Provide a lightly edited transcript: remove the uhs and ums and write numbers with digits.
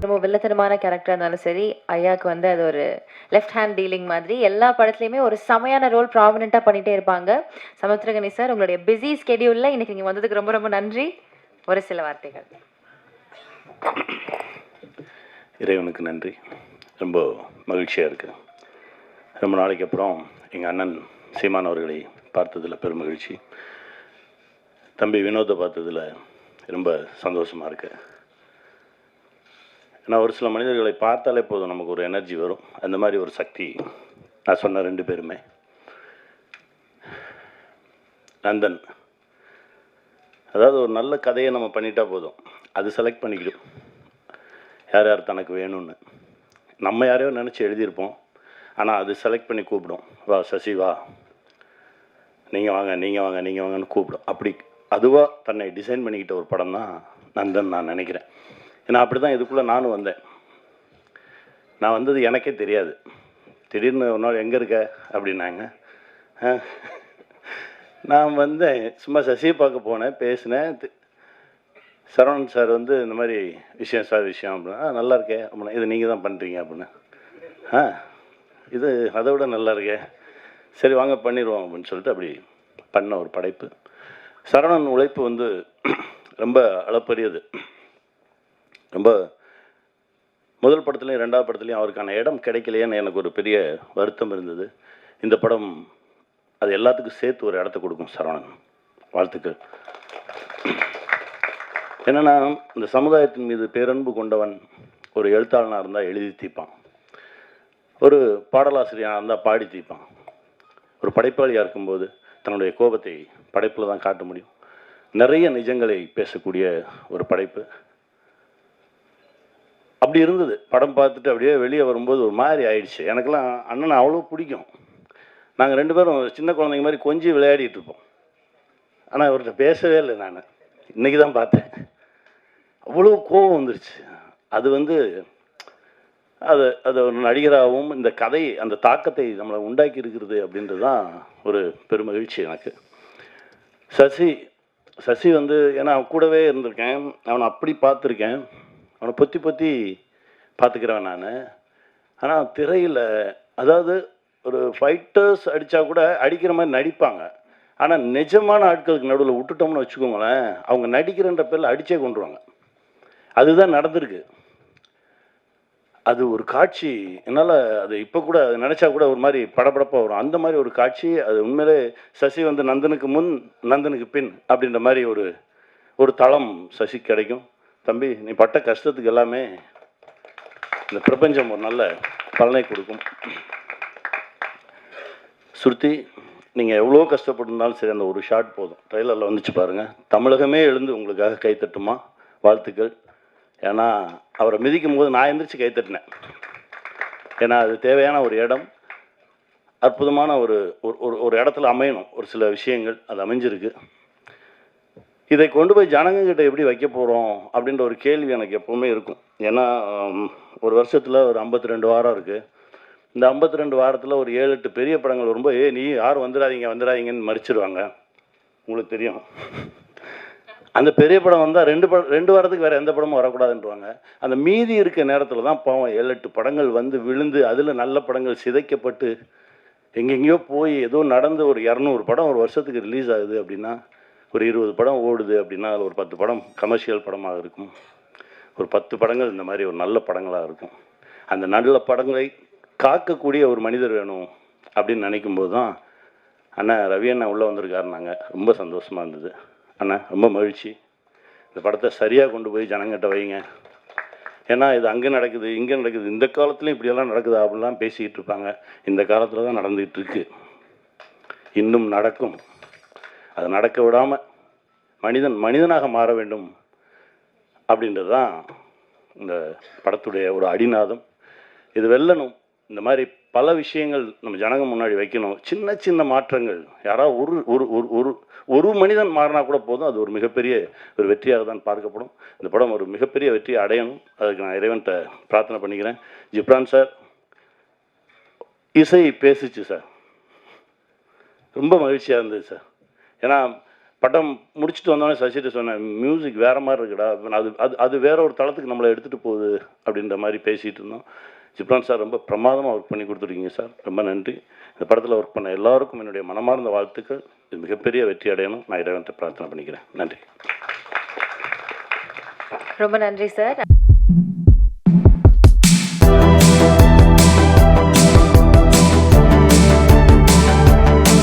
ரொம்ப வில்லத்தனமான கேரக்டரா இருந்தாலும் சரி, ஐயாக்கு வந்து அது ஒரு லெஃப்ட் ஹேண்ட் டீலிங் மாதிரி எல்லா படத்துலயுமே ஒரு செமையான ரோல் ப்ராமினென்ட்டா பண்ணிட்டே இருப்பாங்க. சமுத்திரகனி சார், உங்களுடைய பிஸி ஸ்கெட்யூல்ல இன்னைக்கு நீங்க வந்ததுக்கு ரொம்ப ரொம்ப நன்றி. ஒரு சில வார்த்தைகள். இறைவனுக்கு நன்றி. ரொம்ப மகிழ்ச்சியாக இருக்குது. ரொம்ப நாளைக்கு அப்புறம் எங்கள் அண்ணன் சீமான் அவர்களை பார்த்ததில் பெருமகிழ்ச்சி. தம்பி வினோத்தை பார்த்ததில் ரொம்ப சந்தோஷமாக இருக்குது. ஏன்னா ஒரு சில மனிதர்களை பார்த்தாலே போதும் நமக்கு ஒரு எனர்ஜி வரும். அந்த மாதிரி ஒரு சக்தி நான் சொன்ன 2 பேருமே. நந்தன், அதாவது ஒரு நல்ல கதையை நம்ம பண்ணிட்டா போதும், அது செலக்ட் பண்ணிக்கிடும் யார் யார் தனக்கு வேணும்னு. நம்ம யாரையோ நினச்சி எழுதியிருப்போம், ஆனால் அது செலக்ட் பண்ணி கூப்பிடும். வா சசி வா, நீங்கள் வாங்க நீங்கள் வாங்க நீங்கள் வாங்கன்னு கூப்பிடும். அப்படி அதுவாக தன்னை டிசைன் பண்ணிக்கிட்ட ஒரு படம் தான் நந்தன் நான் நினைக்கிறேன். ஏன்னா அப்படி தான் இதுக்குள்ளே நானும் வந்தேன். நான் வந்தது எனக்கே தெரியாது. திடீர்னு ஒரு நாள் எங்கே இருக்க அப்படின்னாங்க. நான் வந்தேன், சும்மா சசியை பார்க்க போனேன், பேசினேன். சரவணன் சார் வந்து இந்த மாதிரி விஷயம் சார் விஷயம் அப்படின்னா நல்லா இருக்கே அப்படின்னா, இது நீங்கள் தான் பண்ணுறீங்க அப்படின்னு. இது அதை விட நல்லா இருக்கே, சரி வாங்க பண்ணிடுவோம் அப்படின்னு சொல்லிட்டு அப்படி பண்ண ஒரு படைப்பு. சரவணன் உழைப்பு வந்து ரொம்ப அளப்பரியது. ரொம்ப முதல் படத்துலையும் 2வது படத்துலையும் அவருக்கான இடம் கிடைக்கலையேன்னு எனக்கு ஒரு பெரிய வருத்தம் இருந்தது. இந்த படம் அது எல்லாத்துக்கும் சேர்த்து ஒரு இடத்த கொடுக்கும். சரவணன், வாழ்த்துக்கள். என்னென்னா, இந்த சமுதாயத்தின் மீது பேரன்பு கொண்டவன் ஒரு எழுத்தாளனாக இருந்தால் எழுதி தீர்ப்பான், ஒரு பாடலாசிரியனாக இருந்தால் பாடி தீர்ப்பான். ஒரு படைப்பாளியாக இருக்கும்போது தன்னுடைய கோபத்தை படைப்பில் தான் காட்ட முடியும். நிறைய நிஜங்களை பேசக்கூடிய ஒரு படைப்பு. அப்படி இருந்தது. படம் பார்த்துட்டு அப்படியே வெளியே வரும்போது ஒரு மாதிரி ஆயிடுச்சு. எனக்கெல்லாம் அண்ணனை அவ்வளோ பிடிக்கும். நாங்கள் 2 பேரும் சின்ன குழந்தைங்க மாதிரி கொஞ்சம் விளையாடிட்டு இருப்போம். ஆனால் அவர்கிட்ட பேசவே இல்லை. நான் இன்றைக்கி தான் பார்த்தேன். அவ்வளோ கோபம் வந்துருச்சு. அது வந்து அது ஒரு நடிகராகவும் இந்த கதை அந்த தாக்கத்தை நம்மளை உண்டாக்கி இருக்கிறது அப்படின்றது தான் ஒரு பெருமகிழ்ச்சி எனக்கு. சசி வந்து ஏன்னா அவன் கூடவே இருந்திருக்கேன், அவனை அப்படி பார்த்துருக்கேன், அவனை பொத்தி பொத்தி பார்த்துக்கிறவன் நான். ஆனால் திரையில் அதாவது ஒரு ஃபைட்டர்ஸ் அடித்தா கூட அடிக்கிற மாதிரி நடிப்பாங்க. ஆனால் நிஜமான ஆட்களுக்கு நடுவில் விட்டுட்டோம்னு வச்சுக்கோங்களேன், அவங்க நடிக்கிறன்ற பேரில் அடித்தே கொண்டுருவாங்க. அதுதான் நடந்திருக்கு. அது ஒரு காட்சி, என்னால் அது இப்போ கூட அது நினச்சா கூட ஒரு மாதிரி படபடப்பாக வரும். அந்த மாதிரி ஒரு காட்சி. அது உண்மையிலே சசி வந்து நந்தனுக்கு முன் நந்தனுக்கு பின் அப்படின்ற மாதிரி ஒரு தளம் சசி கிடைக்கும். தம்பி, நீ பட்ட கஷ்டத்துக்கு எல்லாமே இந்த பிரபஞ்சம் ஒரு நல்ல பலனை கொடுக்கும். ஸ்ருதி, நீங்கள் எவ்வளோ கஷ்டப்பட்டிருந்தாலும் சரி, அந்த ஒரு ஷாட் போதும். ட்ரெய்லரில் வந்துச்சு பாருங்கள், தமிழகமே எழுந்து உங்களுக்காக கைத்தட்டுமா, வாழ்த்துக்கள். ஏன்னா அவரை மிதிக்கும் போது நான் எந்திரிச்சு கைத்தட்டினேன். ஏன்னா அது தேவையான ஒரு இடம், அற்புதமான ஒரு இடத்துல அமையணும் ஒரு சில விஷயங்கள். அது அமைஞ்சிருக்கு. இதை கொண்டு போய் ஜனங்கக்கிட்ட எப்படி வைக்க போகிறோம் அப்படின்ற ஒரு கேள்வி எனக்கு எப்போவுமே இருக்கும். ஏன்னா ஒரு வருஷத்தில் ஒரு 52 வாரம் இருக்குது. இந்த 52 வாரத்தில் ஒரு 7-8 பெரிய படங்கள் ரொம்ப நீ யாரும் வந்துடாதீங்கன்னு மறிச்சிடுவாங்க. உங்களுக்கு தெரியும். அந்த பெரிய படம் வந்தால் 2 வாரத்துக்கு வேறு எந்த படமும் வரக்கூடாதுன்றவாங்க. அந்த மீதி இருக்க நேரத்தில் தான் பாவம் 7-8 படங்கள் வந்து விழுந்து அதில் நல்ல படங்கள் சிதைக்கப்பட்டு எங்கெங்கேயோ போய் ஏதோ நடந்து ஒரு 200 படம் ஒரு வருஷத்துக்கு ரிலீஸ் ஆகுது அப்படின்னா, ஒரு 20 படம் ஓடுது அப்படின்னா, அதில் ஒரு 10 படம் கமர்ஷியல் படமாக இருக்கும், ஒரு 10 படங்கள் இந்த மாதிரி ஒரு நல்ல படங்களாக இருக்கும். அந்த நல்ல படங்களை காக்கக்கூடிய ஒரு மனிதர் வேணும் அப்படின்னு நினைக்கும்போது தான் அண்ணன் ரவி அண்ணா உள்ளே வந்திருக்காருனாங்க. ரொம்ப சந்தோஷமாக இருந்தது. அண்ணா ரொம்ப மகிழ்ச்சி. இந்த படத்தை சரியாக கொண்டு போய் ஜனங்கிட்ட வைங்க. ஏன்னா இது அங்கே நடக்குது இங்கே நடக்குது, இந்த காலத்துலையும் இப்படியெல்லாம் நடக்குது அப்படிலாம் பேசிக்கிட்டு இருப்பாங்க. இந்த காலத்தில் தான் நடந்துகிட்டு இருக்கு, இன்னும் நடக்கும். அதை நடக்க விடாமல் மனிதனாக மாற வேண்டும் அப்படின்றது தான் இந்த படத்துடைய ஒரு அடிநாதம். இது வெல்லணும். இந்த மாதிரி பல விஷயங்கள் நம்ம ஜனங்க முன்னாடி வைக்கணும். சின்ன சின்ன மாற்றங்கள், யாராவது ஒரு மனிதன் மாறினா கூட போதும், அது ஒரு மிகப்பெரிய ஒரு வெற்றியாக தான் பார்க்கப்படும். இந்த படம் ஒரு மிகப்பெரிய வெற்றியை அடையணும். அதுக்கு நான் இறைவன்கிட்ட பிரார்த்தனை பண்ணிக்கிறேன். ஜிப்ரான் சார், இசை பேசிச்சு சார், ரொம்ப மகிழ்ச்சியாக இருந்தது சார். ஏன்னா படம் முடிச்சுட்டு வந்தோடனே சசிகிட்ட சொன்னேன், மியூசிக் வேறு மாதிரி இருக்குடா, அது அது அது வேற ஒரு தளத்துக்கு நம்மளை எடுத்துகிட்டு போகுது அப்படின்ற மாதிரி பேசிகிட்டு இருந்தோம். ஜிப்ரான் சார் ரொம்ப பிரமாதமாக ஒர்க் பண்ணி கொடுத்துருக்கீங்க சார், ரொம்ப நன்றி. இந்த படத்தில் ஒர்க் பண்ண எல்லாருக்கும் என்னுடைய மனமார்ந்த வாழ்த்துக்கள். இது மிகப்பெரிய வெற்றி அடையணும், நான் இறைவன்கிட்ட பிரார்த்தனை பண்ணிக்கிறேன். நன்றி. ரொம்ப நன்றி சார்.